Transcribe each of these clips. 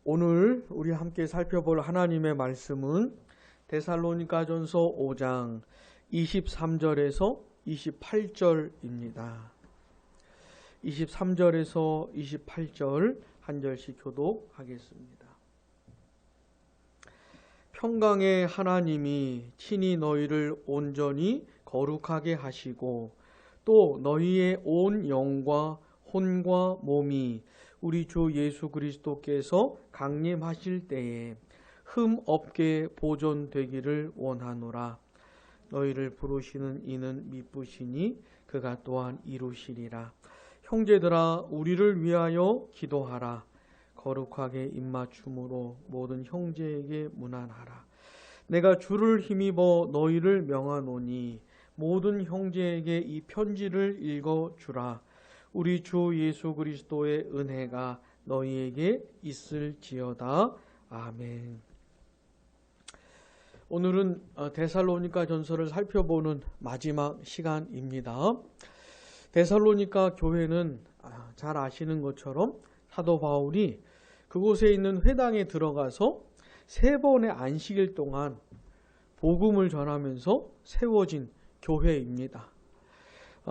오늘 우리 함께 살펴볼 하나님의 말씀은 데살로니가전서 5장 23절에서 28절입니다. 23절에서 28절 한 절씩 교독하겠습니다. 평강의 하나님이 친히 너희를 온전히 거룩하게 하시고 또 너희의 온 영과 혼과 몸이 우리 주 예수 그리스도께서 강림하실 때에 흠 없게 보존되기를 원하노라. 너희를 부르시는 이는 미쁘시니 그가 또한 이루시리라. 형제들아, 우리를 위하여 기도하라. 거룩하게 입맞춤으로 모든 형제에게 문안하라. 내가 주를 힘입어 너희를 명하노니 모든 형제에게 이 편지를 읽어주라. 우리 주 예수 그리스도의 은혜가 너희에게 있을지어다. 아멘. 오늘은 데살로니가 전서를 살펴보는 마지막 시간입니다. 데살로니가 교회는 잘 아시는 것처럼 사도 바울이 그곳에 있는 회당에 들어가서 3번의 안식일 동안 복음을 전하면서 세워진 교회입니다.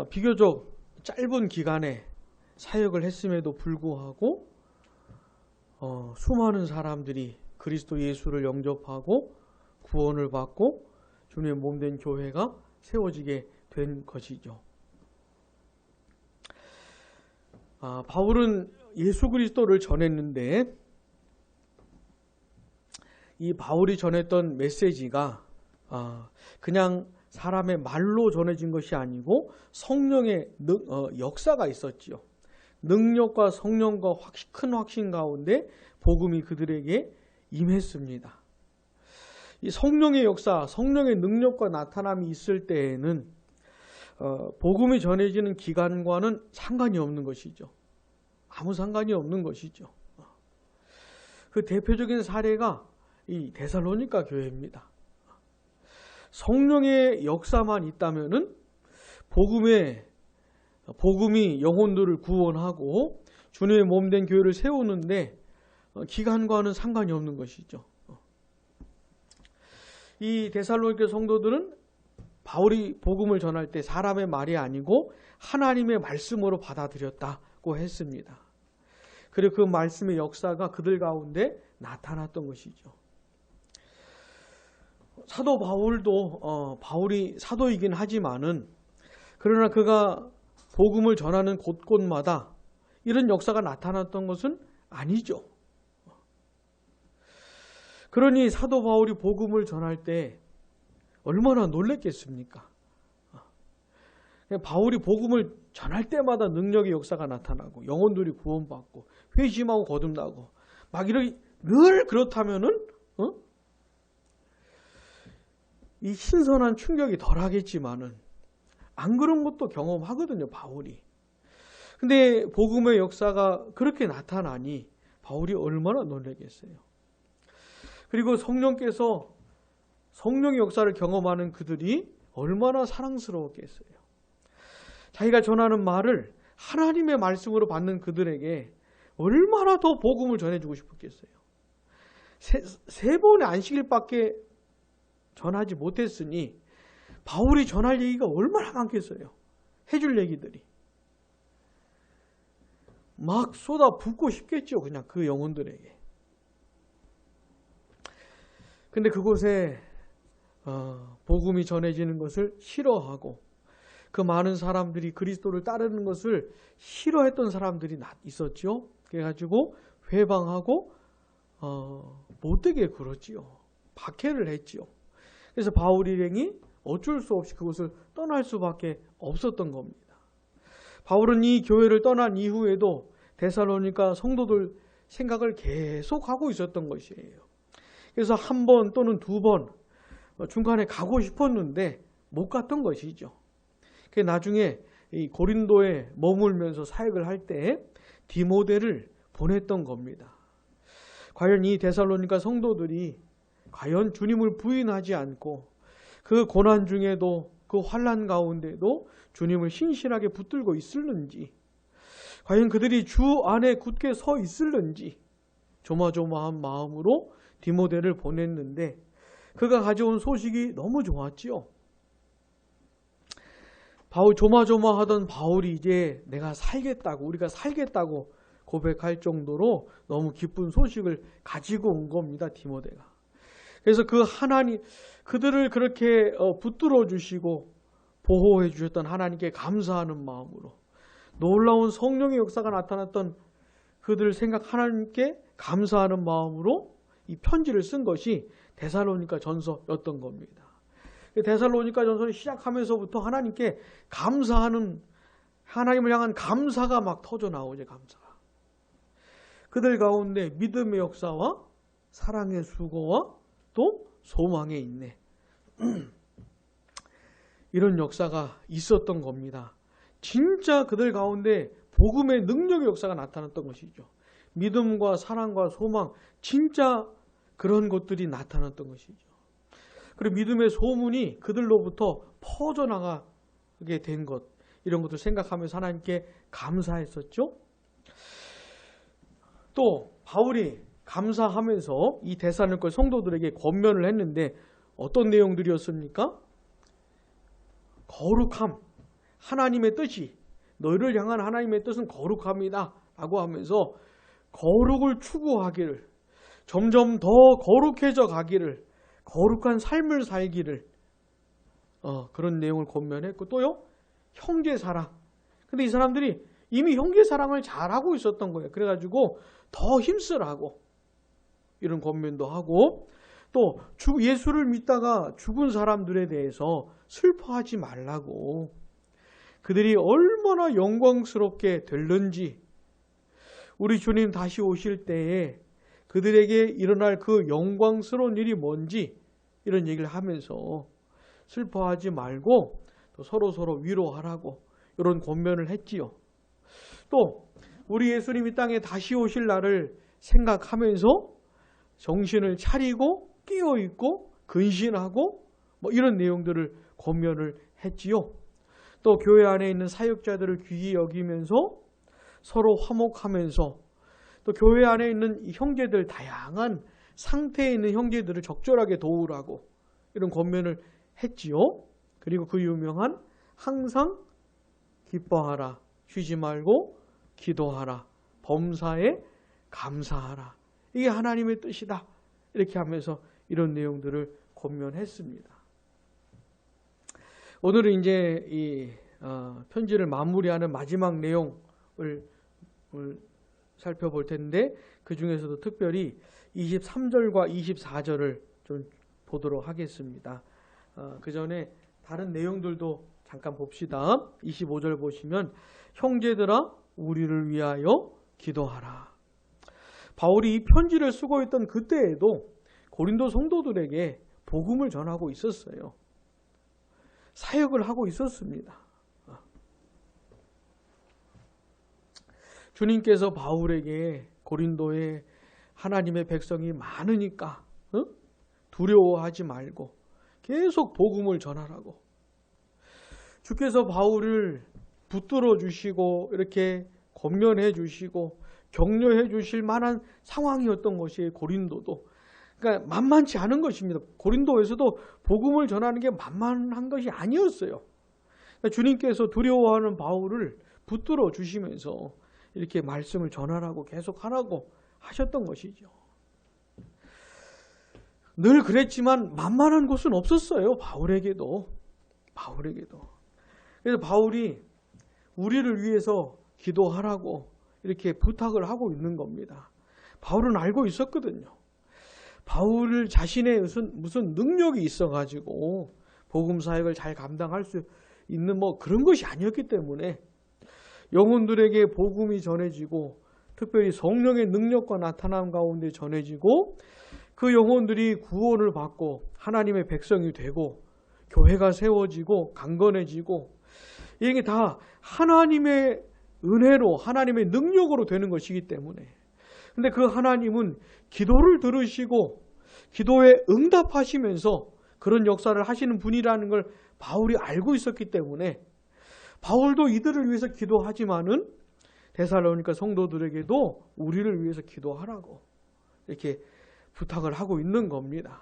비교적 짧은 기간에 사역을 했음에도 불구하고 수많은 사람들이 그리스도 예수를 영접하고 구원을 받고 주님의 몸된 교회가 세워지게 된 것이죠. 바울은 예수 그리스도를 전했는데 이 바울이 전했던 메시지가 그냥 사람의 말로 전해진 것이 아니고 성령의 역사가 있었지요. 능력과 성령과 큰 확신 가운데 복음이 그들에게 임했습니다. 이 성령의 역사, 성령의 능력과 나타남이 있을 때에는 복음이 전해지는 기간과는 상관이 없는 것이죠. 아무 상관이 없는 것이죠. 그 대표적인 사례가 이 데살로니가 교회입니다. 성령의 역사만 있다면은 복음이 영혼들을 구원하고 주님의 몸된 교회를 세우는데 기간과는 상관이 없는 것이죠. 이 데살로니가 성도들은 바울이 복음을 전할 때 사람의 말이 아니고 하나님의 말씀으로 받아들였다고 했습니다. 그리고 그 말씀의 역사가 그들 가운데 나타났던 것이죠. 사도 바울도 바울이 사도이긴 하지만은 그러나 그가 복음을 전하는 곳곳마다 이런 역사가 나타났던 것은 아니죠. 그러니 사도 바울이 복음을 전할 때 얼마나 놀랬겠습니까? 바울이 복음을 전할 때마다 능력의 역사가 나타나고 영혼들이 구원받고 회심하고 거듭나고 막 이렇게 늘 그렇다면은 이 신선한 충격이 덜하겠지만은 안 그런 것도 경험하거든요, 바울이. 근데 복음의 역사가 그렇게 나타나니 바울이 얼마나 놀라겠어요. 그리고 성령께서 성령의 역사를 경험하는 그들이 얼마나 사랑스러웠겠어요. 자기가 전하는 말을 하나님의 말씀으로 받는 그들에게 얼마나 더 복음을 전해주고 싶었겠어요. 세 번의 안식일밖에 전하지 못했으니 바울이 전할 얘기가 얼마나 많겠어요. 해줄 얘기들이. 막 쏟아붓고 싶겠죠. 그냥 그 영혼들에게. 근데 그곳에 복음이 전해지는 것을 싫어하고 그 많은 사람들이 그리스도를 따르는 것을 싫어했던 사람들이 있었죠. 그래가지고 회방하고 못되게 굴었지요. 박해를 했지요. 그래서 바울 일행이 어쩔 수 없이 그곳을 떠날 수밖에 없었던 겁니다. 바울은 이 교회를 떠난 이후에도 데살로니가 성도들 생각을 계속 하고 있었던 것이에요. 그래서 한 번 또는 2번 중간에 가고 싶었는데 못 갔던 것이죠. 나중에 이 고린도에 머물면서 사역을 할 때 디모데를 보냈던 겁니다. 과연 이 데살로니가 성도들이 과연 주님을 부인하지 않고 그 고난 중에도 그 환난 가운데도 주님을 신실하게 붙들고 있을는지, 과연 그들이 주 안에 굳게 서 있을는지 조마조마한 마음으로 디모데를 보냈는데 그가 가져온 소식이 너무 좋았지요. 조마조마하던 바울이 이제 우리가 살겠다고 고백할 정도로 너무 기쁜 소식을 가지고 온 겁니다, 디모데가. 그래서 그들을 그렇게 붙들어 주시고 보호해 주셨던 하나님께 감사하는 마음으로 놀라운 성령의 역사가 나타났던 그들 하나님께 감사하는 마음으로 이 편지를 쓴 것이 데살로니가 전서였던 겁니다. 데살로니가 전서를 시작하면서부터 하나님께 하나님을 향한 감사가 막 터져 나오죠. 감사가. 그들 가운데 믿음의 역사와 사랑의 수고와 또 소망의 인내 이런 역사가 있었던 겁니다. 진짜 그들 가운데 복음의 능력의 역사가 나타났던 것이죠. 믿음과 사랑과 소망, 진짜 그런 것들이 나타났던 것이죠. 그리고 믿음의 소문이 그들로부터 퍼져나가게 된 것, 이런 것들 생각하면서 하나님께 감사했었죠. 또 바울이 감사하면서 이 데살로니가 성도들에게 권면을 했는데 어떤 내용들이었습니까? 거룩함, 하나님의 뜻이, 너희를 향한 하나님의 뜻은 거룩합니다 라고 하면서 거룩을 추구하기를, 점점 더 거룩해져 가기를, 거룩한 삶을 살기를 그런 내용을 권면했고, 또요 형제사랑. 근데 이 사람들이 이미 형제사랑을 잘하고 있었던 거예요. 그래가지고 더 힘쓰라고 이런 권면도 하고, 또 예수를 믿다가 죽은 사람들에 대해서 슬퍼하지 말라고, 그들이 얼마나 영광스럽게 될는지, 우리 주님 다시 오실 때에 그들에게 일어날 그 영광스러운 일이 뭔지 이런 얘기를 하면서 슬퍼하지 말고 또 서로 위로하라고 이런 권면을 했지요. 또 우리 예수님이 땅에 다시 오실 날을 생각하면서 정신을 차리고 깨어있고 근신하고 이런 내용들을 권면을 했지요. 또 교회 안에 있는 사역자들을 귀히 여기면서 서로 화목하면서 또 교회 안에 있는 형제들, 다양한 상태에 있는 형제들을 적절하게 도우라고 이런 권면을 했지요. 그리고 그 유명한 항상 기뻐하라, 쉬지 말고 기도하라, 범사에 감사하라, 이게 하나님의 뜻이다, 이렇게 하면서 이런 내용들을 권면했습니다. 오늘은 이제 이 편지를 마무리하는 마지막 내용을 살펴볼 텐데, 그 중에서도 특별히 23절과 24절을 좀 보도록 하겠습니다. 그 전에 다른 내용들도 잠깐 봅시다. 25절 보시면 형제들아 우리를 위하여 기도하라. 바울이 이 편지를 쓰고 있던 그때에도 고린도 성도들에게 복음을 전하고 있었어요. 사역을 하고 있었습니다. 주님께서 바울에게 고린도에 하나님의 백성이 많으니까 두려워하지 말고 계속 복음을 전하라고, 주께서 바울을 붙들어 주시고 이렇게 권면해 주시고 격려해 주실 만한 상황이었던 것이 고린도도, 그러니까 만만치 않은 것입니다. 고린도에서도 복음을 전하는 게 만만한 것이 아니었어요. 그러니까 주님께서 두려워하는 바울을 붙들어 주시면서 이렇게 말씀을 전하라고 계속 하라고 하셨던 것이죠. 늘 그랬지만 만만한 곳은 없었어요. 바울에게도. 그래서 바울이 우리를 위해서 기도하라고 이렇게 부탁을 하고 있는 겁니다. 바울은 알고 있었거든요. 바울 자신의 무슨 능력이 있어가지고 복음 사역을 잘 감당할 수 있는 그런 것이 아니었기 때문에 영혼들에게 복음이 전해지고, 특별히 성령의 능력과 나타남 가운데 전해지고, 그 영혼들이 구원을 받고 하나님의 백성이 되고 교회가 세워지고 강건해지고, 이게 다 하나님의 은혜로, 하나님의 능력으로 되는 것이기 때문에. 근데 그 하나님은 기도를 들으시고 기도에 응답하시면서 그런 역사를 하시는 분이라는 걸 바울이 알고 있었기 때문에 바울도 이들을 위해서 기도하지만은 데살로니가 성도들에게도 우리를 위해서 기도하라고 이렇게 부탁을 하고 있는 겁니다.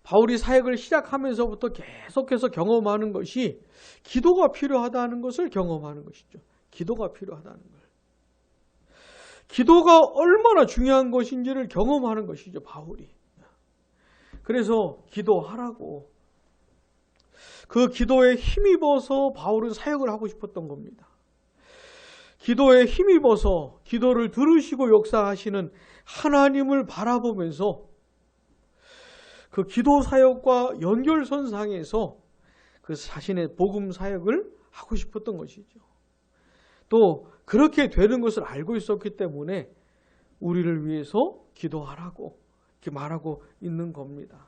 바울이 사역을 시작하면서부터 계속해서 경험하는 것이 기도가 필요하다는 것을 경험하는 것이죠. 기도가 필요하다는 걸. 기도가 얼마나 중요한 것인지를 경험하는 것이죠, 바울이. 그래서 기도하라고. 그 기도에 힘입어서 바울은 사역을 하고 싶었던 겁니다. 기도에 힘입어서 기도를 들으시고 역사하시는 하나님을 바라보면서 그 기도 사역과 연결선상에서 그 자신의 복음 사역을 하고 싶었던 것이죠. 또 그렇게 되는 것을 알고 있었기 때문에 우리를 위해서 기도하라고 이렇게 말하고 있는 겁니다.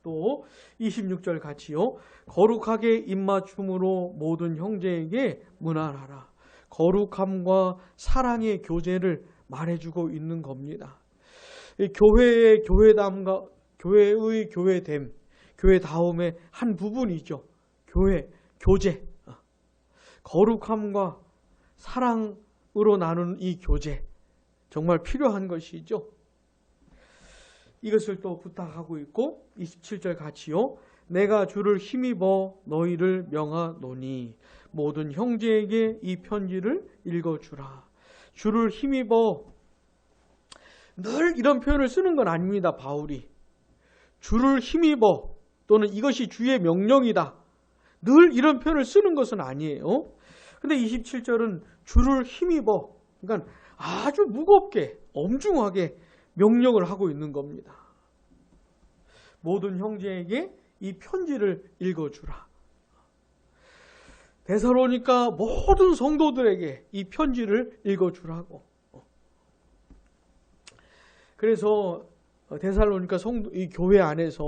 또 26절 같이요. 거룩하게 입맞춤으로 모든 형제에게 문안하라. 거룩함과 사랑의 교제를 말해주고 있는 겁니다. 교회의 교회담과 교회의 교회됨, 교회다움의 한 부분이죠. 교회, 교제, 거룩함과 사랑으로 나누는 이 교제, 정말 필요한 것이죠. 이것을 또 부탁하고 있고 27절 같이요. 내가 주를 힘입어 너희를 명하노니 모든 형제에게 이 편지를 읽어주라. 주를 힘입어, 늘 이런 표현을 쓰는 건 아닙니다. 바울이 주를 힘입어 또는 이것이 주의 명령이다, 늘 이런 표현을 쓰는 것은 아니에요. 근데 27절은 주를 힘입어, 그러니까 아주 무겁게 엄중하게 명령을 하고 있는 겁니다. 모든 형제에게 이 편지를 읽어주라. 데살로니가 모든 성도들에게 이 편지를 읽어주라고. 그래서 데살로니가 이 교회 안에서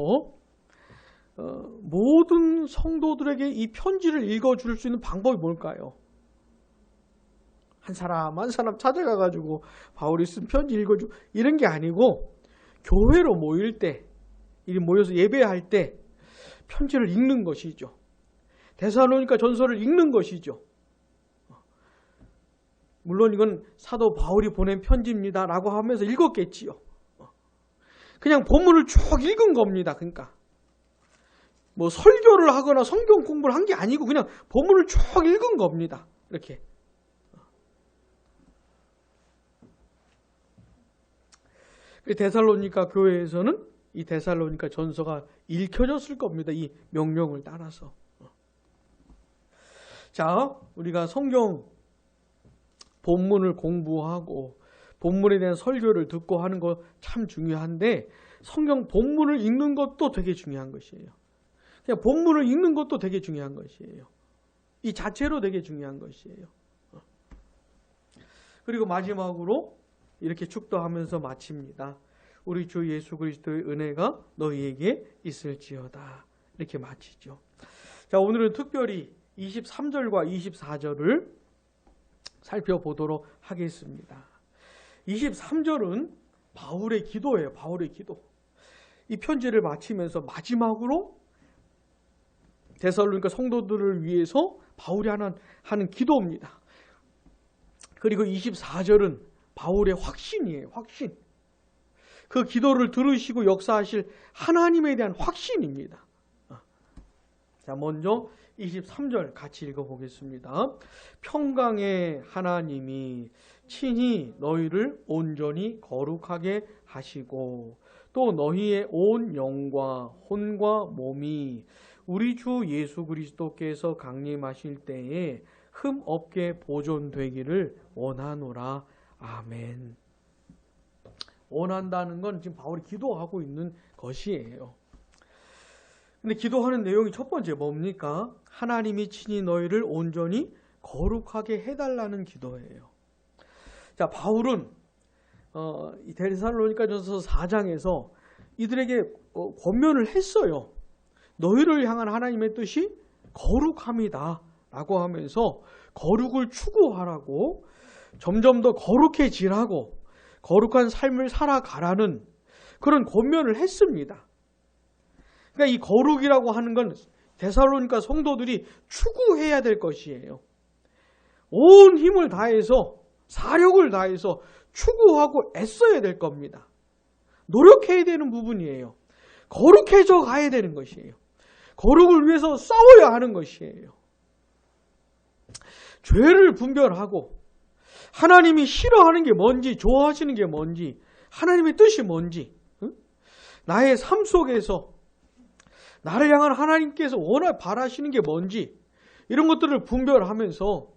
모든 성도들에게 이 편지를 읽어줄 수 있는 방법이 뭘까요? 한 사람 한 사람 찾아가가지고 바울이 쓴 편지 읽어주고 이런 게 아니고 교회로 모일 때, 모여서 예배할 때 편지를 읽는 것이죠. 데살로니가 전서를 읽는 것이죠. 물론 이건 사도 바울이 보낸 편지입니다 라고 하면서 읽었겠지요. 그냥 본문을 쭉 읽은 겁니다. 그러니까 뭐 설교를 하거나 성경 공부를 한 게 아니고 그냥 본문을 쭉 읽은 겁니다. 이렇게. 데살로니가 교회에서는 이 데살로니가 전서가 읽혀졌을 겁니다. 이 명령을 따라서. 자, 우리가 성경 본문을 공부하고 본문에 대한 설교를 듣고 하는 거 참 중요한데 성경 본문을 읽는 것도 되게 중요한 것이에요. 그냥 본문을 읽는 것도 되게 중요한 것이에요. 이 자체로 되게 중요한 것이에요. 그리고 마지막으로 이렇게 축도하면서 마칩니다. 우리 주 예수 그리스도의 은혜가 너희에게 있을지어다. 이렇게 마치죠. 자, 오늘은 특별히 23절과 24절을 살펴보도록 하겠습니다. 23절은 바울의 기도예요. 바울의 기도. 이 편지를 마치면서 마지막으로 데살로니가 성도들을 위해서 바울이 하는 기도입니다. 그리고 24절은 바울의 확신이에요. 확신. 그 기도를 들으시고 역사하실 하나님에 대한 확신입니다. 자, 먼저 23절 같이 읽어보겠습니다. 평강의 하나님이 친히 너희를 온전히 거룩하게 하시고 또 너희의 온 영과 혼과 몸이 우리 주 예수 그리스도께서 강림하실 때에 흠 없게 보존되기를 원하노라. 아멘. 원한다는 건 지금 바울이 기도하고 있는 것이에요. 근데 기도하는 내용이 첫 번째 뭡니까? 하나님이 친히 너희를 온전히 거룩하게 해달라는 기도예요. 자, 바울은 이 데살로니가전서 4장에서 이들에게 권면을 했어요. 너희를 향한 하나님의 뜻이 거룩함이다 라고 하면서 거룩을 추구하라고, 점점 더 거룩해지라고, 거룩한 삶을 살아가라는 그런 권면을 했습니다. 그러니까 이 거룩이라고 하는 건 데살로니가 성도들이 추구해야 될 것이에요. 온 힘을 다해서 사력을 다해서 추구하고 애써야 될 겁니다. 노력해야 되는 부분이에요. 거룩해져 가야 되는 것이에요. 거룩을 위해서 싸워야 하는 것이에요. 죄를 분별하고 하나님이 싫어하는 게 뭔지, 좋아하시는 게 뭔지, 하나님의 뜻이 뭔지, 나의 삶 속에서 나를 향한 하나님께서 바라시는 게 뭔지, 이런 것들을 분별하면서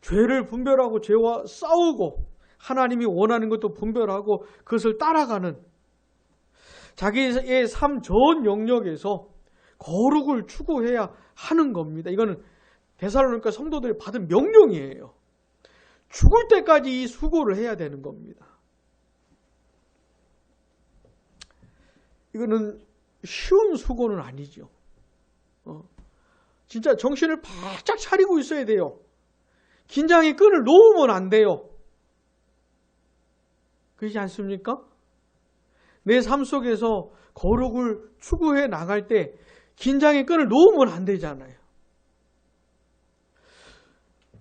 죄를 분별하고 죄와 싸우고 하나님이 원하는 것도 분별하고 그것을 따라가는 자기의 삶 전 영역에서 거룩을 추구해야 하는 겁니다. 이거는 데살로니가 성도들이 받은 명령이에요. 죽을 때까지 이 수고를 해야 되는 겁니다. 이거는 쉬운 수고는 아니죠. 진짜 정신을 바짝 차리고 있어야 돼요. 긴장의 끈을 놓으면 안 돼요. 그렇지 않습니까? 내 삶 속에서 거룩을 추구해 나갈 때 긴장의 끈을 놓으면 안 되잖아요.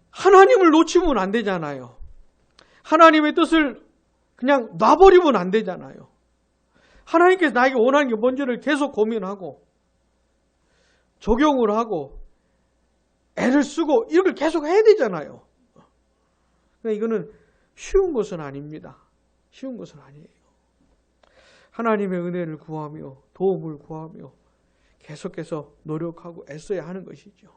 하나님을 놓치면 안 되잖아요. 하나님의 뜻을 그냥 놔버리면 안 되잖아요. 하나님께서 나에게 원하는 게 뭔지를 계속 고민하고 적용을 하고 애를 쓰고 이걸 계속 해야 되잖아요. 그러니까 이거는 쉬운 것은 아닙니다. 쉬운 것은 아니에요. 하나님의 은혜를 구하며 도움을 구하며 계속해서 노력하고 애써야 하는 것이죠.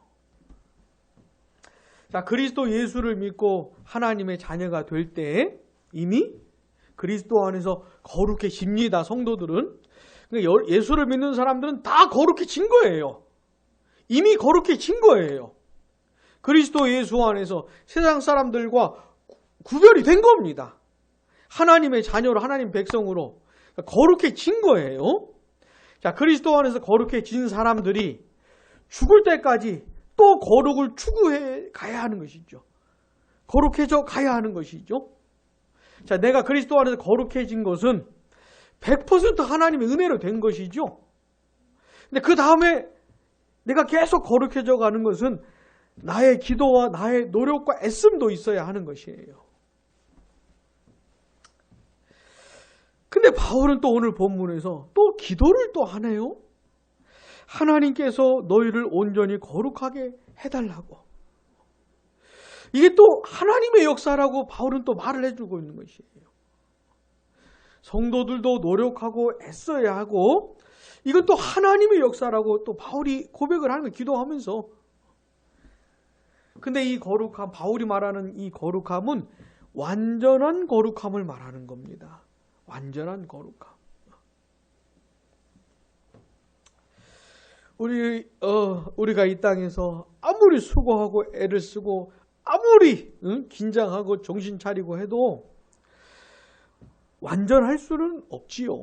자, 그리스도 예수를 믿고 하나님의 자녀가 될 때 이미 그리스도 안에서 거룩해집니다. 성도들은. 그러니까 예수를 믿는 사람들은 다 거룩해진 거예요. 이미 거룩해진 거예요. 그리스도 예수 안에서 세상 사람들과 구별이 된 겁니다. 하나님의 자녀로, 하나님 백성으로 거룩해진 거예요. 자, 그리스도 안에서 거룩해진 사람들이 죽을 때까지 또 거룩을 추구해 가야 하는 것이죠. 거룩해져 가야 하는 것이죠. 자, 내가 그리스도 안에서 거룩해진 것은 100% 하나님의 은혜로 된 것이죠. 근데 그 다음에 내가 계속 거룩해져 가는 것은 나의 기도와 나의 노력과 애씀도 있어야 하는 것이에요. 근데 바울은 또 오늘 본문에서 또 기도를 또 하네요. 하나님께서 너희를 온전히 거룩하게 해달라고. 이게 또 하나님의 역사라고 바울은 또 말을 해주고 있는 것이에요. 성도들도 노력하고 애써야 하고 이건 또 하나님의 역사라고 또 바울이 고백을 하는 거예요. 기도하면서. 근데 이 거룩함, 바울이 말하는 이 거룩함은 완전한 거룩함을 말하는 겁니다. 완전한 거룩함. 우리가 이 땅에서 아무리 수고하고 애를 쓰고 아무리 긴장하고 정신 차리고 해도 완전할 수는 없지요.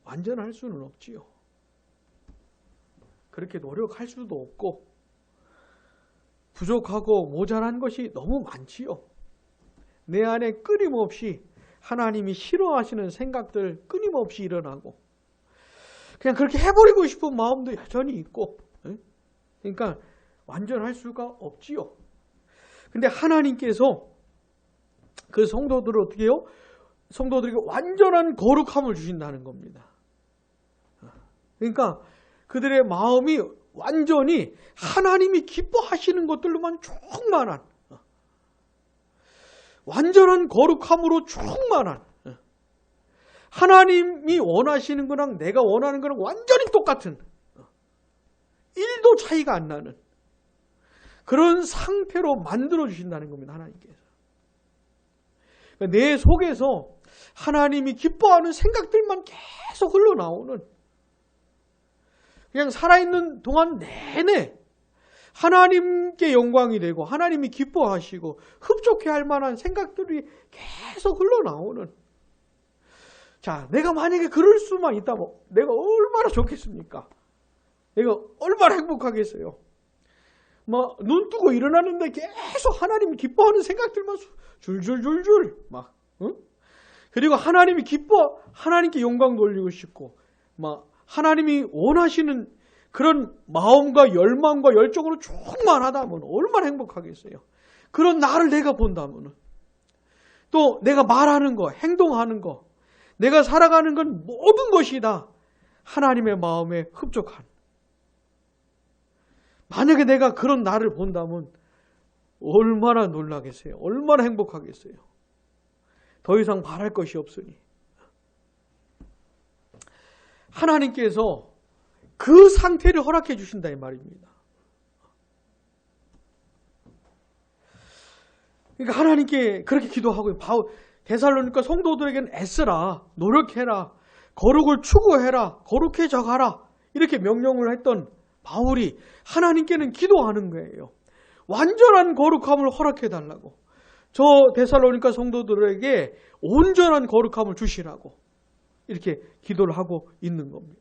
완전할 수는 없지요. 그렇게 노력할 수도 없고 부족하고 모자란 것이 너무 많지요. 내 안에 끊임없이 하나님이 싫어하시는 생각들 끊임없이 일어나고 그냥 그렇게 해버리고 싶은 마음도 여전히 있고 그러니까 완전할 수가 없지요. 근데 하나님께서 그 성도들을 어떻게 해요? 성도들에게 완전한 거룩함을 주신다는 겁니다. 그러니까 그들의 마음이 완전히 하나님이 기뻐하시는 것들로만 충만한 완전한 거룩함으로 충만한 하나님이 원하시는 거랑 내가 원하는 거랑 완전히 똑같은 1도 차이가 안 나는 그런 상태로 만들어 주신다는 겁니다. 하나님께서. 내 속에서 하나님이 기뻐하는 생각들만 계속 흘러나오는 그냥 살아있는 동안 내내 하나님께 영광이 되고 하나님이 기뻐하시고 흡족해 할 만한 생각들이 계속 흘러나오는 자, 내가 만약에 그럴 수만 있다면 내가 얼마나 좋겠습니까? 내가 얼마나 행복하겠어요? 눈 뜨고 일어나는데 계속 하나님이 기뻐하는 생각들만 줄줄줄줄 막 그리고 하나님이 하나님께 영광 돌리고 싶고 하나님이 원하시는 그런 마음과 열망과 열정으로 충만하다면 얼마나 행복하겠어요. 그런 나를 내가 본다면 또 내가 말하는 거, 행동하는 거, 내가 살아가는 건 모든 것이 다 하나님의 마음에 흡족한. 만약에 내가 그런 나를 본다면 얼마나 놀라겠어요. 얼마나 행복하겠어요. 더 이상 바랄 것이 없으니. 하나님께서 그 상태를 허락해 주신다 이 말입니다. 그러니까 하나님께 그렇게 기도하고 데살로니가 성도들에게는 애쓰라, 노력해라, 거룩을 추구해라, 거룩해져 가라 이렇게 명령을 했던 바울이 하나님께는 기도하는 거예요. 완전한 거룩함을 허락해 달라고. 저 데살로니가 성도들에게 온전한 거룩함을 주시라고 이렇게 기도를 하고 있는 겁니다.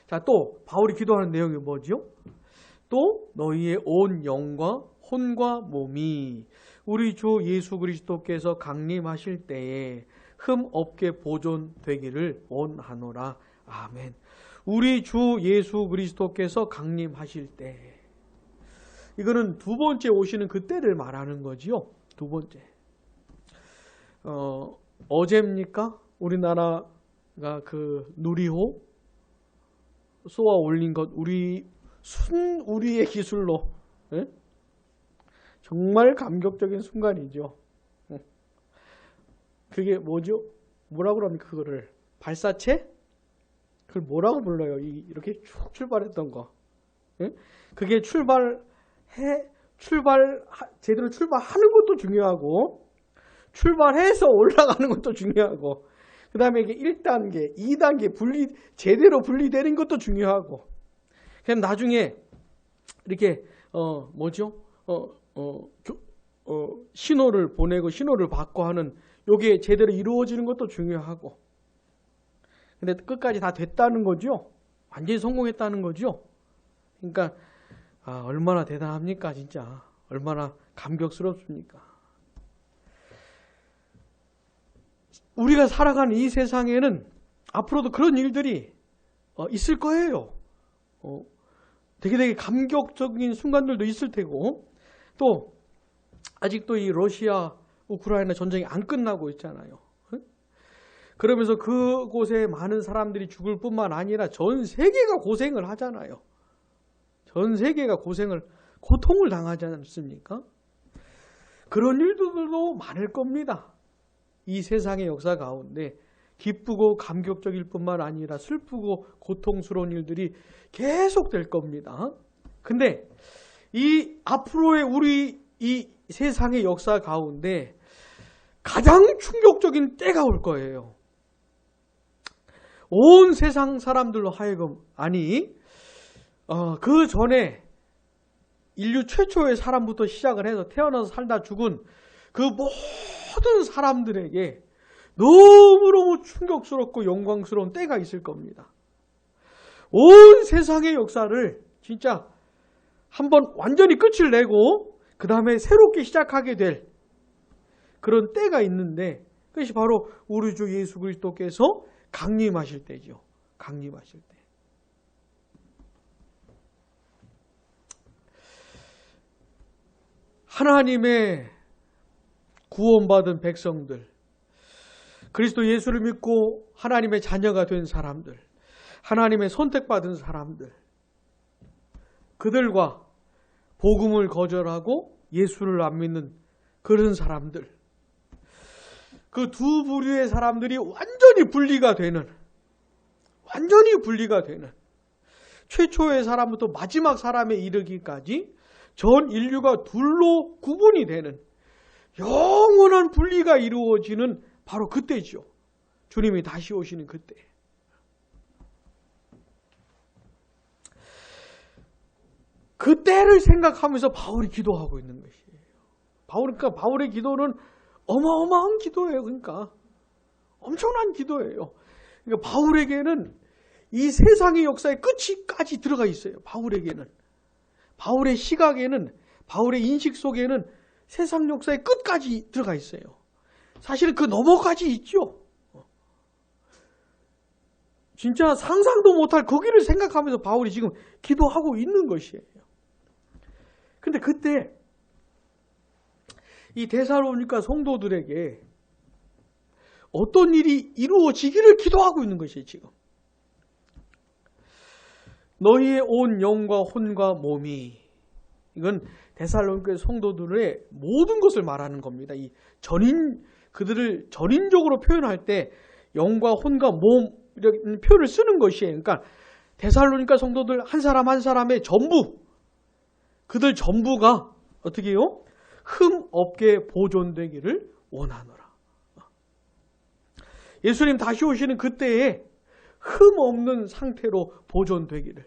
자, 또 바울이 기도하는 내용이 뭐죠? 또 너희의 온 영과 혼과 몸이 우리 주 예수 그리스도께서 강림하실 때에 흠 없게 보존되기를 원하노라. 아멘. 우리 주 예수 그리스도께서 강림하실 때, 이거는 두 번째 오시는 그때를 말하는 거지요. 두 번째. 어제입니까? 우리나라가 그 누리호 쏘아 올린 것, 우리의 기술로, 예? 정말 감격적인 순간이죠. 그게 뭐죠? 뭐라고 합니까? 그거를 발사체? 그걸 뭐라고 불러요? 이렇게 쭉 출발했던 거. 예? 그게 제대로 출발하는 것도 중요하고, 출발해서 올라가는 것도 중요하고, 그 다음에 이게 1단계, 2단계 제대로 분리되는 것도 중요하고, 그냥 나중에 이렇게, 신호를 보내고 신호를 받고 하는 요게 제대로 이루어지는 것도 중요하고. 근데 끝까지 다 됐다는 거죠. 완전히 성공했다는 거죠. 그러니까 얼마나 대단합니까 진짜. 얼마나 감격스럽습니까. 우리가 살아가는 이 세상에는 앞으로도 그런 일들이 있을 거예요. 되게 감격적인 순간들도 있을 테고, 또 아직도 이 러시아 우크라이나 전쟁이 안 끝나고 있잖아요. 그러면서 그곳에 많은 사람들이 죽을 뿐만 아니라 전 세계가 고생을 하잖아요. 전 세계가 고통을 당하지 않습니까? 그런 일들도 많을 겁니다. 이 세상의 역사 가운데 기쁘고 감격적일 뿐만 아니라 슬프고 고통스러운 일들이 계속될 겁니다. 근데 이 앞으로의 우리 이 세상의 역사 가운데 가장 충격적인 때가 올 거예요. 온 세상 사람들로 하여금, 그 전에 인류 최초의 사람부터 시작을 해서 태어나서 살다 죽은 그 모든 사람들에게 너무너무 충격스럽고 영광스러운 때가 있을 겁니다. 온 세상의 역사를 진짜 한번 완전히 끝을 내고 그 다음에 새롭게 시작하게 될 그런 때가 있는데, 그것이 바로 우리 주 예수 그리스도께서 강림하실 때죠. 강림하실 때. 하나님의 구원받은 백성들, 그리스도 예수를 믿고 하나님의 자녀가 된 사람들, 하나님의 선택받은 사람들, 그들과 복음을 거절하고 예수를 안 믿는 그런 사람들, 그 두 부류의 사람들이 완전히 분리가 되는 최초의 사람부터 마지막 사람에 이르기까지 전 인류가 둘로 구분이 되는 영원한 분리가 이루어지는 바로 그때죠. 주님이 다시 오시는 그때. 그때를 생각하면서 바울이 기도하고 있는 것이에요. 바울의 기도는 어마어마한 기도예요. 그러니까 엄청난 기도예요. 그러니까 바울에게는 이 세상의 역사의 끝이까지 들어가 있어요. 바울의 시각에는, 바울의 인식 속에는 세상 역사의 끝까지 들어가 있어요. 사실은 그 너머까지 있죠. 진짜 상상도 못할 거기를 생각하면서 바울이 지금 기도하고 있는 것이에요. 근데 그때 이 데살로니가 성도들에게 어떤 일이 이루어지기를 기도하고 있는 것이에요, 지금. 너희의 온 영과 혼과 몸이, 이건 데살로니가 성도들의 모든 것을 말하는 겁니다. 이 그들을 전인적으로 표현할 때 영과 혼과 몸 이런 표현을 쓰는 것이에요. 그러니까 데살로니가 성도들 한 사람 한 사람의 전부, 그들 전부가 어떻게 해요? 흠 없게 보존되기를 원하노라. 예수님 다시 오시는 그때에 흠 없는 상태로 보존되기를,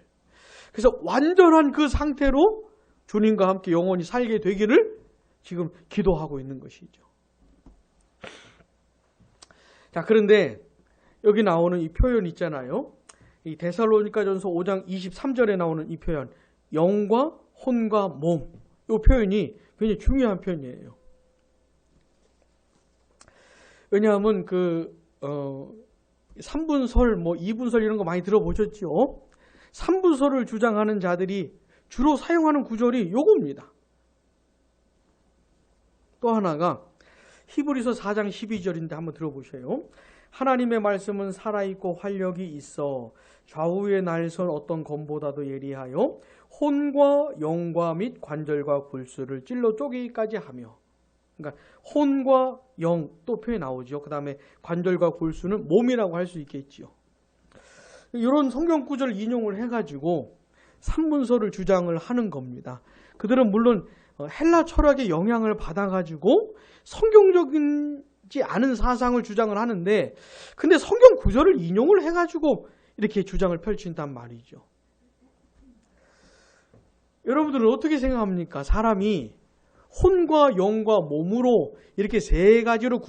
그래서 완전한 그 상태로 주님과 함께 영원히 살게 되기를 지금 기도하고 있는 것이죠. 자, 그런데 여기 나오는 이 표현 있잖아요. 이 데살로니가전서 5장 23절에 나오는 이 표현, 영과 혼과 몸, 이 표현이 굉장히 중요한 표현이에요. 왜냐하면 3분설, 2분설 이런 거 많이 들어보셨죠? 3분설을 주장하는 자들이 주로 사용하는 구절이 요겁니다. 또 하나가 히브리서 4장 12절인데 한번 들어보세요. 하나님의 말씀은 살아있고 활력이 있어 좌우의 날선 어떤 검보다도 예리하여 혼과 영과 및 관절과 골수를 찔러 쪼개기까지 하며, 그러니까 혼과 영 또 표현 나오죠. 그 다음에 관절과 골수는 몸이라고 할 수 있겠지요. 이런 성경 구절 인용을 해가지고 3분설을 주장을 하는 겁니다. 그들은 물론 헬라 철학의 영향을 받아가지고 성경적이지 않은 사상을 주장을 하는데, 근데 성경 구절을 인용을 해가지고 이렇게 주장을 펼친단 말이죠. 여러분들은 어떻게 생각합니까? 사람이 혼과 영과 몸으로 이렇게 세 가지로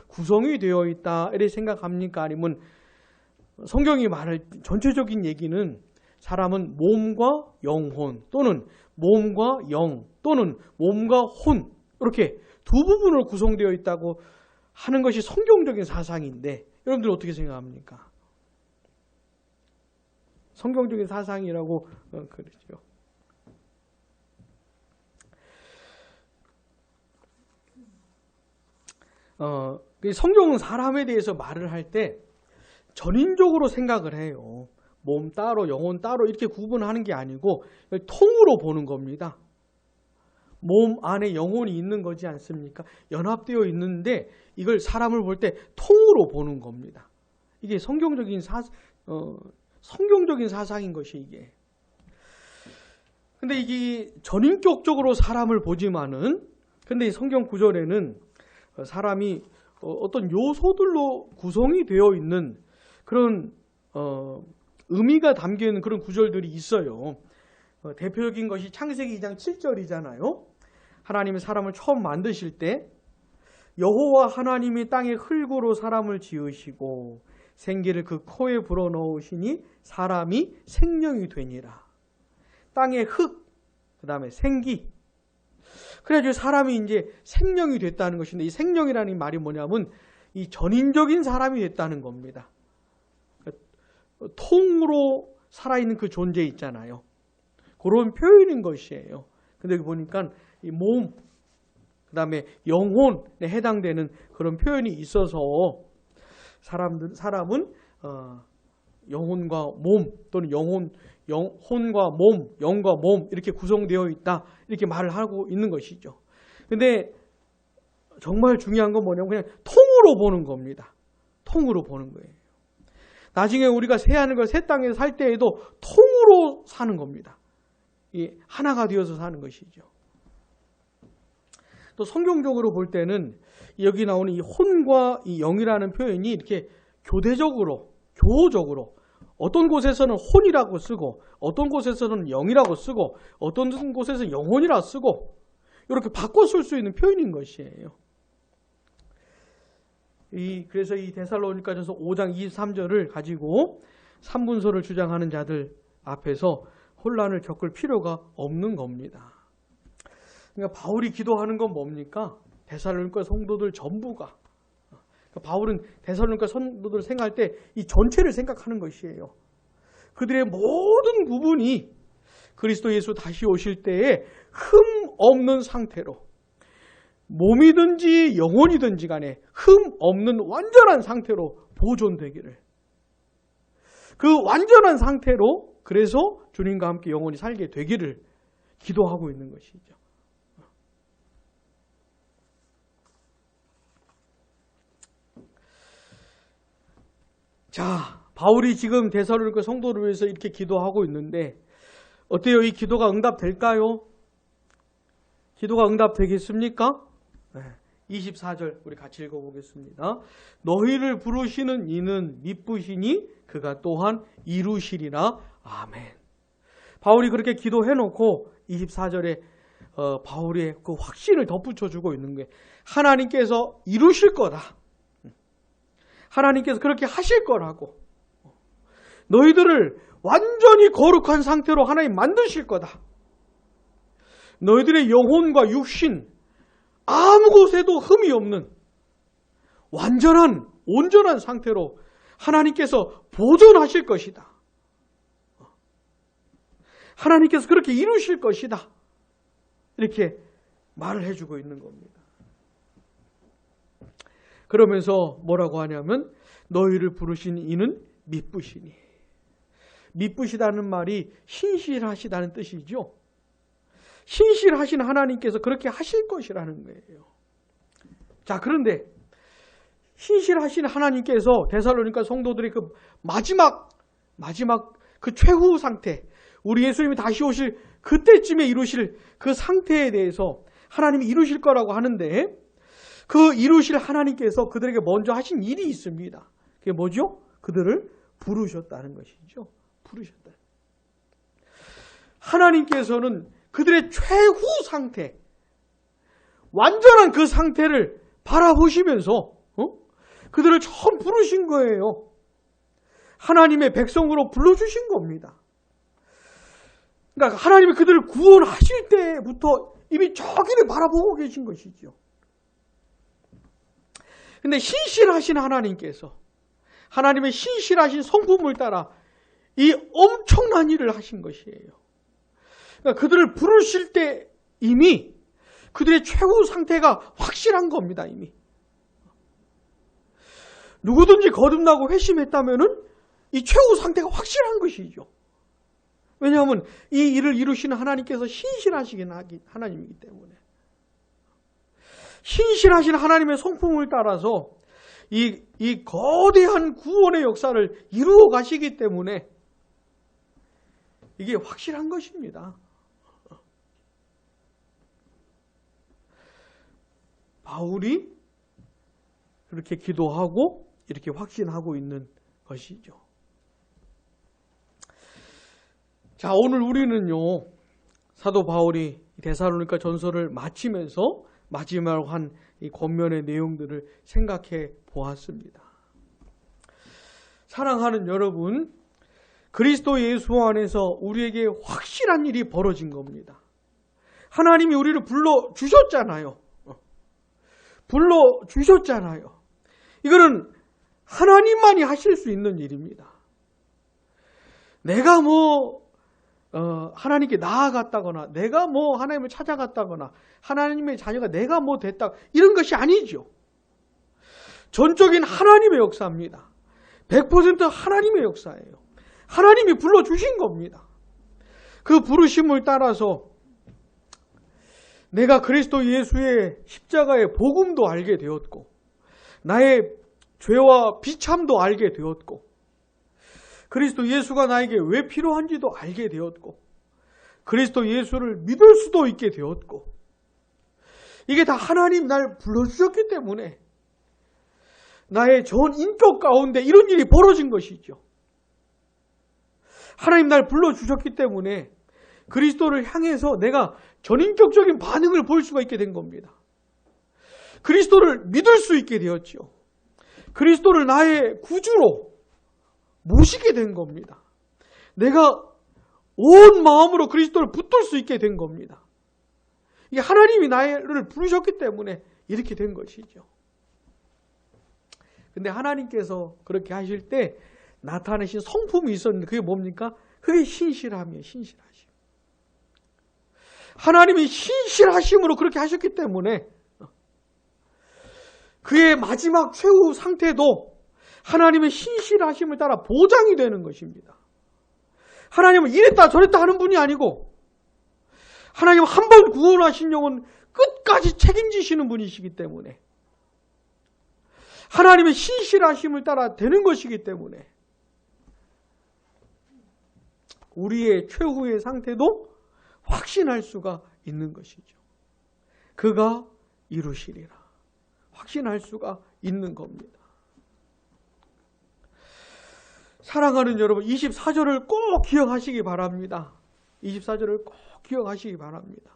구성이 되어 있다 이렇게 생각합니까? 아니면 성경이 말할 전체적인 얘기는 사람은 몸과 영혼 또는 몸과 영 또는 몸과 혼 이렇게 두 부분으로 구성되어 있다고 하는 것이 성경적인 사상인데, 여러분들 어떻게 생각합니까? 성경적인 사상이라고 그러죠. 성경은 사람에 대해서 말을 할 때 전인적으로 생각을 해요. 몸 따로 영혼 따로 이렇게 구분하는 게 아니고 통으로 보는 겁니다. 몸 안에 영혼이 있는 거지 않습니까? 연합되어 있는데 이걸 사람을 볼 때 통으로 보는 겁니다. 이게 성경적인 사상인 것이 이게. 근데 이게 전인격적으로 사람을 보지만은, 근데 이 성경 구절에는 사람이 어떤 요소들로 구성이 되어 있는 그런 의미가 담겨있는 그런 구절들이 있어요. 대표적인 것이 창세기 2장 7절이잖아요. 하나님이 사람을 처음 만드실 때 여호와 하나님이 땅의 흙으로 사람을 지으시고 생기를 그 코에 불어넣으시니 사람이 생명이 되니라. 땅의 흙, 그 다음에 생기. 그래가지고 사람이 이제 생명이 됐다는 것인데, 이 생명이라는 말이 뭐냐면 이 전인적인 사람이 됐다는 겁니다. 통으로 살아있는 그 존재 있잖아요. 그런 표현인 것이에요. 근데 여기 보니까 이 몸, 그 다음에 영혼에 해당되는 그런 표현이 있어서 사람은 영혼과 몸 또는 혼과 몸, 영과 몸 이렇게 구성되어 있다 이렇게 말을 하고 있는 것이죠. 근데 정말 중요한 건 뭐냐면 그냥 통으로 보는 겁니다. 통으로 보는 거예요. 나중에 우리가 새 하늘과 새 땅에서 살 때에도 통으로 사는 겁니다. 이 하나가 되어서 사는 것이죠. 또 성경적으로 볼 때는 여기 나오는 이 혼과 이 영이라는 표현이 이렇게 교호적으로 어떤 곳에서는 혼이라고 쓰고 어떤 곳에서는 영이라고 쓰고 어떤 곳에서는 영혼이라고 쓰고 이렇게 바꿔 쓸 수 있는 표현인 것이에요. 그래서 이 데살로니가전서 5장 23절을 가지고 3분설을 주장하는 자들 앞에서 혼란을 겪을 필요가 없는 겁니다. 그러니까 바울이 기도하는 건 뭡니까? 데살로니가 성도들 전부가. 그러니까 바울은 데살로니가 성도들 생각할 때 이 전체를 생각하는 것이에요. 그들의 모든 부분이 그리스도 예수 다시 오실 때에 흠 없는 상태로 몸이든지 영혼이든지 간에 흠 없는 완전한 상태로 보존되기를, 그 완전한 상태로 그래서 주님과 함께 영원히 살게 되기를 기도하고 있는 것이죠. 자, 바울이 지금 데살로니가 성도를 위해서 이렇게 기도하고 있는데 어때요? 이 기도가 응답될까요? 기도가 응답되겠습니까? 24절 우리 같이 읽어보겠습니다. 너희를 부르시는 이는 미쁘시니 그가 또한 이루시리라. 아멘. 바울이 그렇게 기도해놓고 24절에 바울의 그 확신을 덧붙여주고 있는 게 하나님께서 이루실 거다. 하나님께서 그렇게 하실 거라고. 너희들을 완전히 거룩한 상태로 하나님 만드실 거다. 너희들의 영혼과 육신 아무 곳에도 흠이 없는 완전한 온전한 상태로 하나님께서 보존하실 것이다. 하나님께서 그렇게 이루실 것이다. 이렇게 말을 해주고 있는 겁니다. 그러면서 뭐라고 하냐면 너희를 부르신 이는 미쁘시니. 미쁘시다는 말이 신실하시다는 뜻이죠. 신실하신 하나님께서 그렇게 하실 것이라는 거예요. 자, 그런데 신실하신 하나님께서 데살로니가 성도들의 그 마지막 그 최후 상태, 우리 예수님이 다시 오실 그때쯤에 이루실 그 상태에 대해서 하나님이 이루실 거라고 하는데 그 이루실 하나님께서 그들에게 먼저 하신 일이 있습니다. 그게 뭐죠? 그들을 부르셨다는 것이죠. 부르셨다. 하나님께서는 그들의 최후 상태, 완전한 그 상태를 바라보시면서 그들을 처음 부르신 거예요. 하나님의 백성으로 불러주신 겁니다. 그러니까 하나님이 그들을 구원하실 때부터 이미 저기를 바라보고 계신 것이죠. 근데 신실하신 하나님께서 하나님의 신실하신 성품을 따라 이 엄청난 일을 하신 것이에요. 그러니까 그들을 부르실 때 이미 그들의 최후 상태가 확실한 겁니다. 이미. 누구든지 거듭나고 회심했다면은 이 최후 상태가 확실한 것이죠. 왜냐하면 이 일을 이루시는 하나님께서 신실하시긴 하나님이기 때문에. 신실하신 하나님의 성품을 따라서 이 거대한 구원의 역사를 이루어 가시기 때문에 이게 확실한 것입니다. 바울이 그렇게 기도하고 이렇게 확신하고 있는 것이죠. 자, 오늘 우리는요, 사도 바울이 데살로니가 전서를 마치면서 마지막으로 한 이 권면의 내용들을 생각해 보았습니다. 사랑하는 여러분, 그리스도 예수 안에서 우리에게 확실한 일이 벌어진 겁니다. 하나님이 우리를 불러주셨잖아요. 불러주셨잖아요. 이거는 하나님만이 하실 수 있는 일입니다. 내가 하나님께 나아갔다거나 내가 하나님을 찾아갔다거나 하나님의 자녀가 내가 됐다 이런 것이 아니죠. 전적인 하나님의 역사입니다. 100% 하나님의 역사예요. 하나님이 불러주신 겁니다. 그 부르심을 따라서 내가 그리스도 예수의 십자가의 복음도 알게 되었고 나의 죄와 비참도 알게 되었고 그리스도 예수가 나에게 왜 필요한지도 알게 되었고 그리스도 예수를 믿을 수도 있게 되었고 이게 다 하나님 날 불러주셨기 때문에 나의 전 인격 가운데 이런 일이 벌어진 것이죠. 하나님 날 불러주셨기 때문에 그리스도를 향해서 내가 전인격적인 반응을 볼 수가 있게 된 겁니다. 그리스도를 믿을 수 있게 되었죠. 그리스도를 나의 구주로 모시게 된 겁니다. 내가 온 마음으로 그리스도를 붙들 수 있게 된 겁니다. 이게 하나님이 나를 부르셨기 때문에 이렇게 된 것이죠. 근데 하나님께서 그렇게 하실 때 나타내신 성품이 있었는데 그게 뭡니까? 그게 신실함이에요. 신실하심. 하나님이 신실하심으로 그렇게 하셨기 때문에 그의 마지막 최후 상태도 하나님의 신실하심을 따라 보장이 되는 것입니다. 하나님은 이랬다 저랬다 하는 분이 아니고 하나님은 한 번 구원하신 영혼 끝까지 책임지시는 분이시기 때문에 하나님의 신실하심을 따라 되는 것이기 때문에 우리의 최후의 상태도 확신할 수가 있는 것이죠. 그가 이루시리라. 확신할 수가 있는 겁니다. 사랑하는 여러분, 24절을 꼭 기억하시기 바랍니다. 24절을 꼭 기억하시기 바랍니다.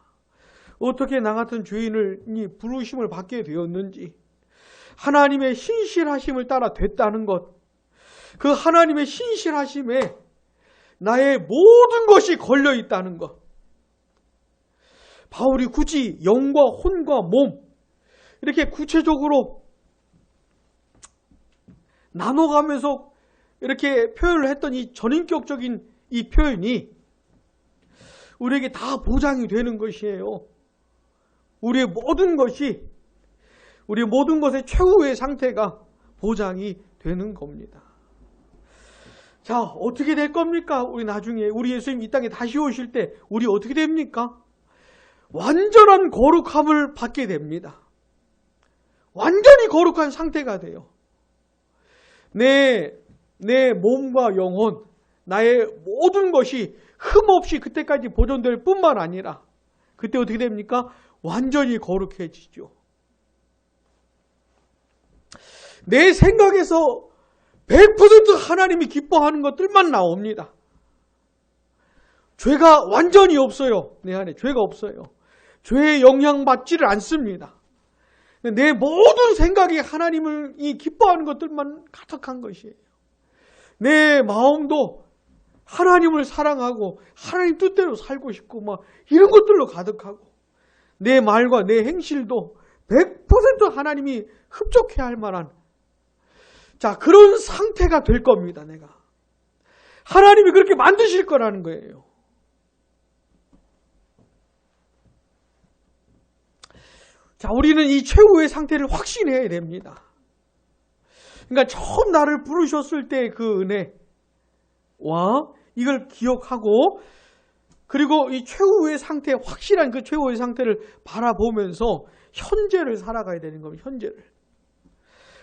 어떻게 나 같은 죄인이 부르심을 받게 되었는지, 하나님의 신실하심을 따라 됐다는 것, 그 하나님의 신실하심에 나의 모든 것이 걸려 있다는 것. 바울이 굳이 영과 혼과 몸 이렇게 구체적으로 나눠가면서 이렇게 표현을 했던 이 전인격적인 이 표현이 우리에게 다 보장이 되는 것이에요. 우리의 모든 것이, 우리의 모든 것의 최후의 상태가 보장이 되는 겁니다. 자, 어떻게 될 겁니까? 우리 나중에 우리 예수님 이 땅에 다시 오실 때 우리 어떻게 됩니까? 완전한 거룩함을 받게 됩니다. 완전히 거룩한 상태가 돼요. 내 몸과 영혼, 나의 모든 것이 흠없이 그때까지 보존될 뿐만 아니라 그때 어떻게 됩니까? 완전히 거룩해지죠. 내 생각에서 100% 하나님이 기뻐하는 것들만 나옵니다. 죄가 완전히 없어요. 내 안에 죄가 없어요. 죄에 영향받지를 않습니다. 내 모든 생각이 하나님을 기뻐하는 것들만 가득한 것이에요. 내 마음도 하나님을 사랑하고 하나님 뜻대로 살고 싶고 막 이런 것들로 가득하고 내 말과 내 행실도 100% 하나님이 흡족해할 만한 자 그런 상태가 될 겁니다. 내가 하나님이 그렇게 만드실 거라는 거예요. 자, 우리는 이 최후의 상태를 확신해야 됩니다. 그러니까 처음 나를 부르셨을 때 그 은혜와 이걸 기억하고 그리고 이 최후의 상태, 확실한 그 최후의 상태를 바라보면서 현재를 살아가야 되는 겁니다. 현재를.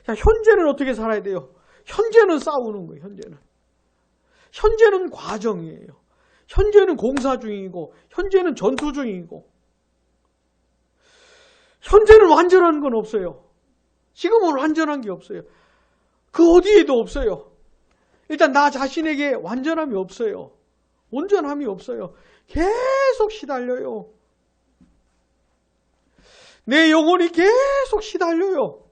자, 현재는 어떻게 살아야 돼요? 현재는 싸우는 거예요. 현재는 과정이에요. 현재는 공사 중이고 현재는 전투 중이고 현재는 완전한 건 없어요. 지금은 완전한 게 없어요. 그 어디에도 없어요. 일단 나 자신에게 완전함이 없어요. 온전함이 없어요. 계속 시달려요. 내 영혼이 계속 시달려요.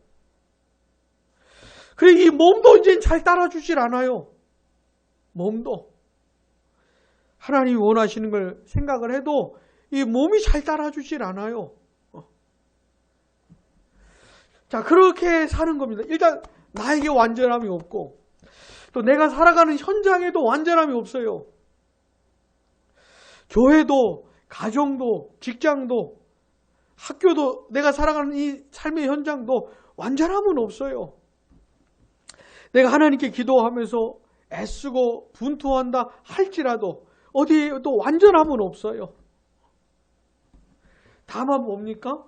그래 이 몸도 이제 잘 따라주질 않아요. 몸도. 하나님이 원하시는 걸 생각을 해도 이 몸이 잘 따라주질 않아요. 자, 그렇게 사는 겁니다. 일단 나에게 완전함이 없고 또 내가 살아가는 현장에도 완전함이 없어요. 교회도 가정도 직장도 학교도 내가 살아가는 이 삶의 현장도 완전함은 없어요. 내가 하나님께 기도하면서 애쓰고 분투한다 할지라도 어디에도 완전함은 없어요. 다만 뭡니까?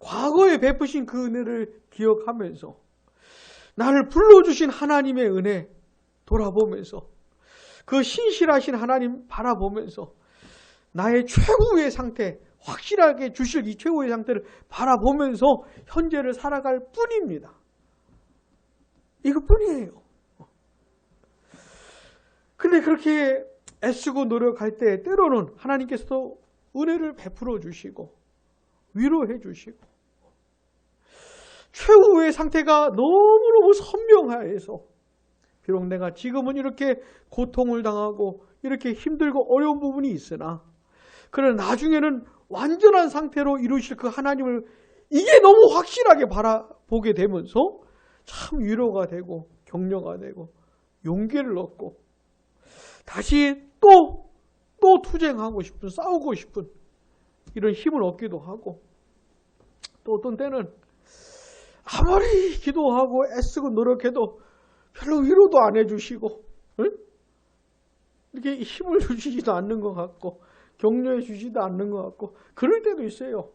과거에 베푸신 그 은혜를 기억하면서 나를 불러주신 하나님의 은혜 돌아보면서 그 신실하신 하나님 바라보면서 나의 최후의 상태, 확실하게 주실 이 최후의 상태를 바라보면서 현재를 살아갈 뿐입니다. 이것뿐이에요. 근데 그렇게 애쓰고 노력할 때 때로는 하나님께서도 은혜를 베풀어 주시고 위로해 주시고 최후의 상태가 너무너무 선명하여서 비록 내가 지금은 이렇게 고통을 당하고 이렇게 힘들고 어려운 부분이 있으나 그러나 나중에는 완전한 상태로 이루실 그 하나님을 이게 너무 확실하게 바라보게 되면서 참 위로가 되고 격려가 되고 용기를 얻고 다시 또 투쟁하고 싶은 싸우고 싶은 이런 힘을 얻기도 하고 또 어떤 때는 아무리 기도하고 애쓰고 노력해도 별로 위로도 안 해주시고, 응? 이렇게 힘을 주시지도 않는 것 같고, 격려해 주시지도 않는 것 같고, 그럴 때도 있어요.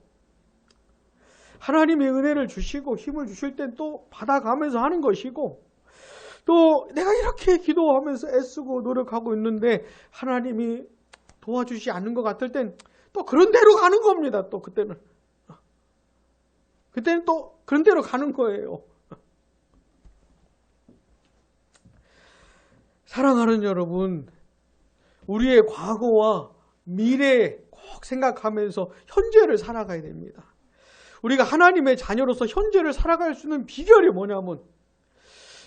하나님의 은혜를 주시고 힘을 주실 땐 또 받아가면서 하는 것이고, 또 내가 이렇게 기도하면서 애쓰고 노력하고 있는데 하나님이 도와주시지 않는 것 같을 땐 또 그런 대로 가는 겁니다. 또 그때는 또 그런 대로 가는 거예요. 사랑하는 여러분, 우리의 과거와 미래 꼭 생각하면서 현재를 살아가야 됩니다. 우리가 하나님의 자녀로서 현재를 살아갈 수 있는 비결이 뭐냐면,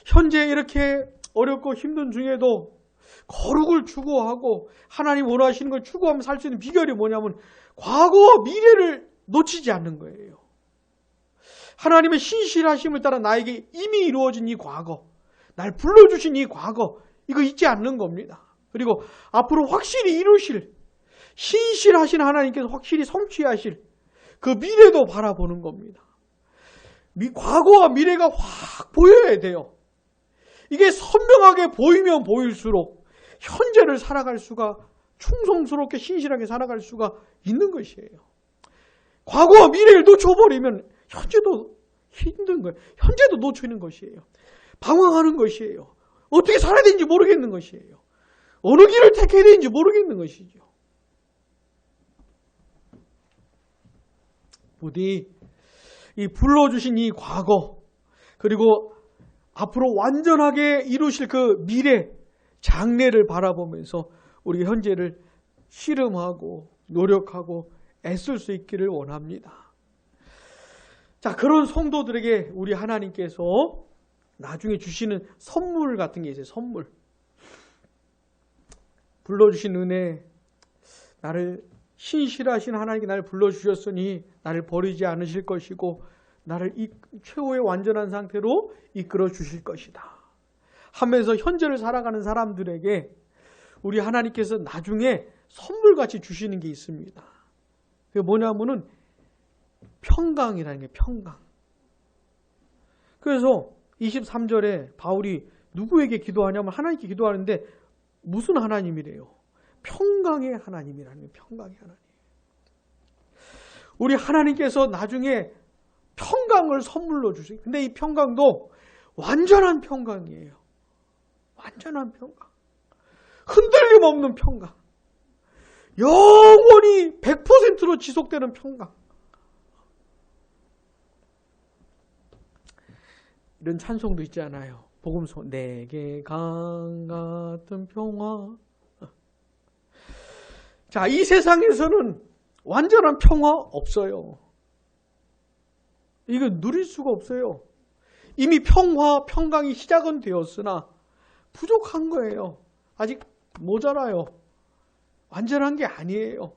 현재 이렇게 어렵고 힘든 중에도 거룩을 추구하고 하나님 원하시는 걸 추구하며 살 수 있는 비결이 뭐냐면, 과거와 미래를 놓치지 않는 거예요. 하나님의 신실하심을 따라 나에게 이미 이루어진 이 과거, 날 불러주신 이 과거, 이거 잊지 않는 겁니다. 그리고 앞으로 확실히 이루실, 신실하신 하나님께서 확실히 성취하실 그 미래도 바라보는 겁니다. 과거와 미래가 확 보여야 돼요. 이게 선명하게 보이면 보일수록 현재를 살아갈 수가, 충성스럽게 신실하게 살아갈 수가 있는 것이에요. 과거와 미래를 놓쳐버리면 현재도 힘든 거예요. 현재도 놓치는 것이에요. 방황하는 것이에요. 어떻게 살아야 되는지 모르겠는 것이에요. 어느 길을 택해야 되는지 모르겠는 것이죠. 부디 이 불러주신 이 과거, 그리고 앞으로 완전하게 이루실 그 미래, 장래를 바라보면서 우리 현재를 씨름하고 노력하고 애쓸 수 있기를 원합니다. 자, 그런 성도들에게 우리 하나님께서 나중에 주시는 선물 같은 게 있어요. 선물. 불러주신 은혜, 나를 신실하신 하나님께 나를 불러주셨으니 나를 버리지 않으실 것이고 나를 최후의 완전한 상태로 이끌어 주실 것이다 하면서 현재를 살아가는 사람들에게 우리 하나님께서 나중에 선물같이 주시는 게 있습니다. 그게 뭐냐면은 평강이라는 게 평강. 그래서 23절에 바울이 누구에게 기도하냐면 하나님께 기도하는데 무슨 하나님이래요? 평강의 하나님이라는 거예요. 평강의 하나님. 우리 하나님께서 나중에 평강을 선물로 주세요. 근데 이 평강도 완전한 평강이에요. 완전한 평강. 흔들림 없는 평강. 영원히 100%로 지속되는 평강. 이런 찬송도 있잖아요. 복음서 내게 강 같은 평화. 자, 이 세상에서는 완전한 평화 없어요. 이거 누릴 수가 없어요. 이미 평강이 시작은 되었으나 부족한 거예요. 아직 모자라요. 완전한 게 아니에요.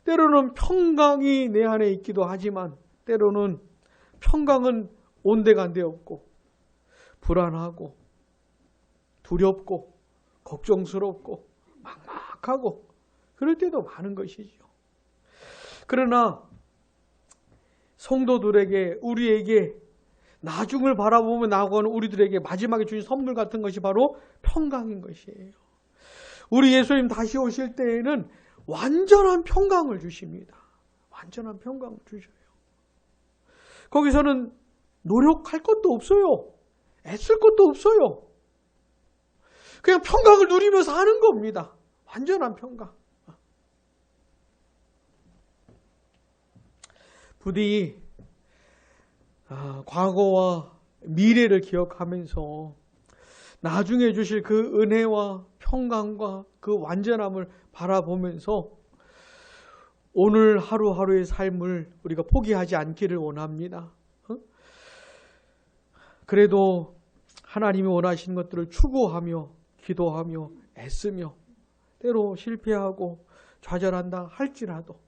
때로는 평강이 내 안에 있기도 하지만 때로는 평강은 온데간데 없고 불안하고 두렵고 걱정스럽고 막막하고 그럴 때도 많은 것이죠. 그러나 성도들에게, 우리에게 나중을 바라보며 나아가는 우리들에게 마지막에 주신 선물 같은 것이 바로 평강인 것이에요. 우리 예수님 다시 오실 때에는 완전한 평강을 주십니다. 완전한 평강을 주셔요. 거기서는 노력할 것도 없어요. 애쓸 것도 없어요. 그냥 평강을 누리면서 하는 겁니다. 완전한 평강. 부디 과거와 미래를 기억하면서 나중에 주실 그 은혜와 평강과 그 완전함을 바라보면서 오늘 하루하루의 삶을 우리가 포기하지 않기를 원합니다. 그래도 하나님이 원하시는 것들을 추구하며 기도하며 애쓰며 때로 실패하고 좌절한다 할지라도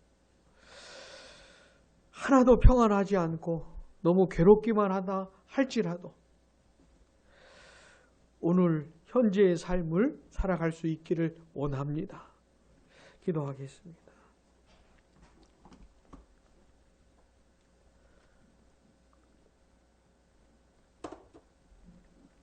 하나도 평안하지 않고 너무 괴롭기만 하다 할지라도 오늘 현재의 삶을 살아갈 수 있기를 원합니다. 기도하겠습니다.